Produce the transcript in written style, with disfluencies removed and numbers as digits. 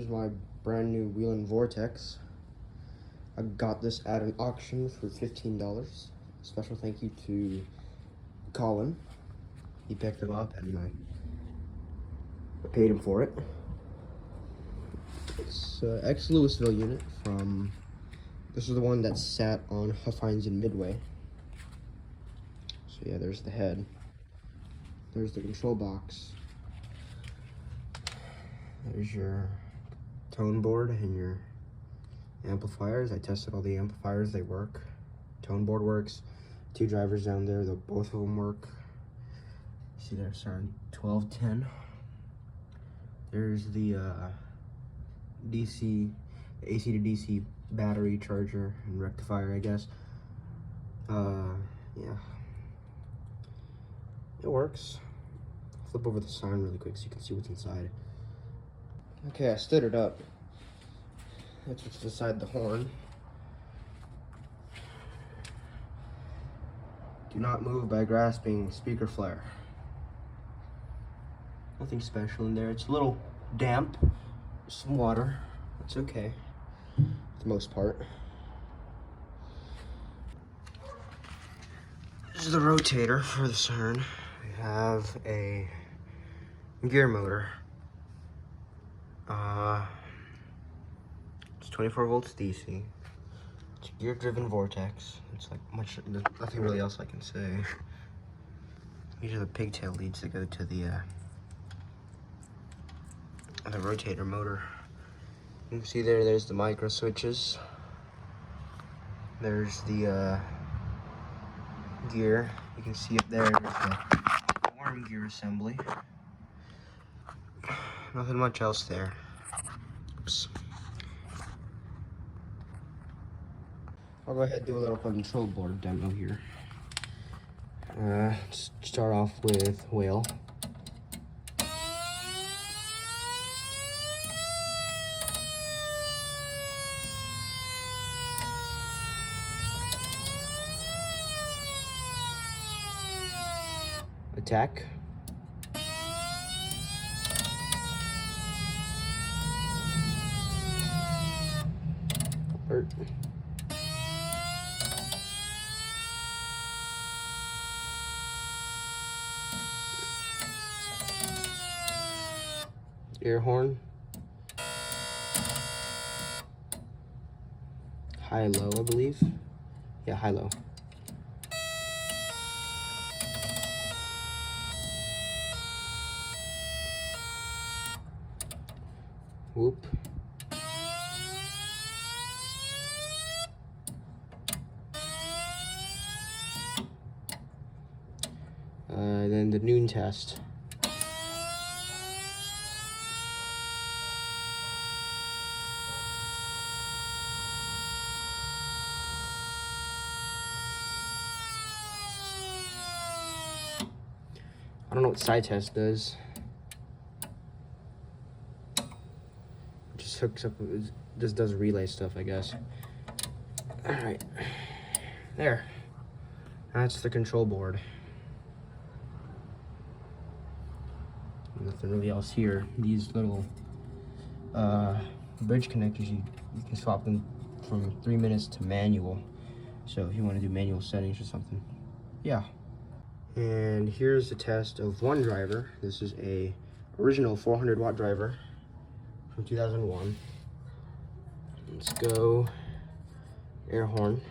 Here's my brand new Whelen Vortex. I got this at an auction for $15. Special thank you to Colin. He picked them up and I paid him for it. It's an ex-Lewisville unit from, this is the one that sat on Huffines in Midway. So yeah, there's the head. There's the control box. There's your tone board and your amplifiers. I tested all the amplifiers, they work. Tone board works. 2 drivers down there, both of them work. See there, Siren 1210. There's the AC to DC battery charger and rectifier, I guess. Yeah. It works. Flip over the Siren really quick so you can see what's inside. Okay, I stood it up. That's what's inside the horn. Do not move by grasping speaker flare. Nothing special in there. It's a little damp. Some water. It's okay for the most part. This is the rotator for the Siren. We have a gear motor. It's 24 volts DC. It's a gear-driven Vortex. It's like there's nothing really else I can say. These are the pigtail leads that go to the rotator motor. You can see there's the micro switches. There's the gear. You can see up there's the worm gear assembly. Nothing much else there. Oops. I'll go ahead and do a little control board demo here. Start off with whale. Attack. Alert. Air horn. High-low, I believe. Yeah, high-low. Whoop. Then the noon test. I don't know what side test does. It just hooks up, it just does relay stuff, I guess. Alright. There. That's the control board. Nothing really else here. These little bridge connectors, you can swap them from 3 minutes to manual. So if you want to do manual settings or something. Yeah. And here's the test of one driver. This is a original 400 watt driver from 2001. Let's go air horn.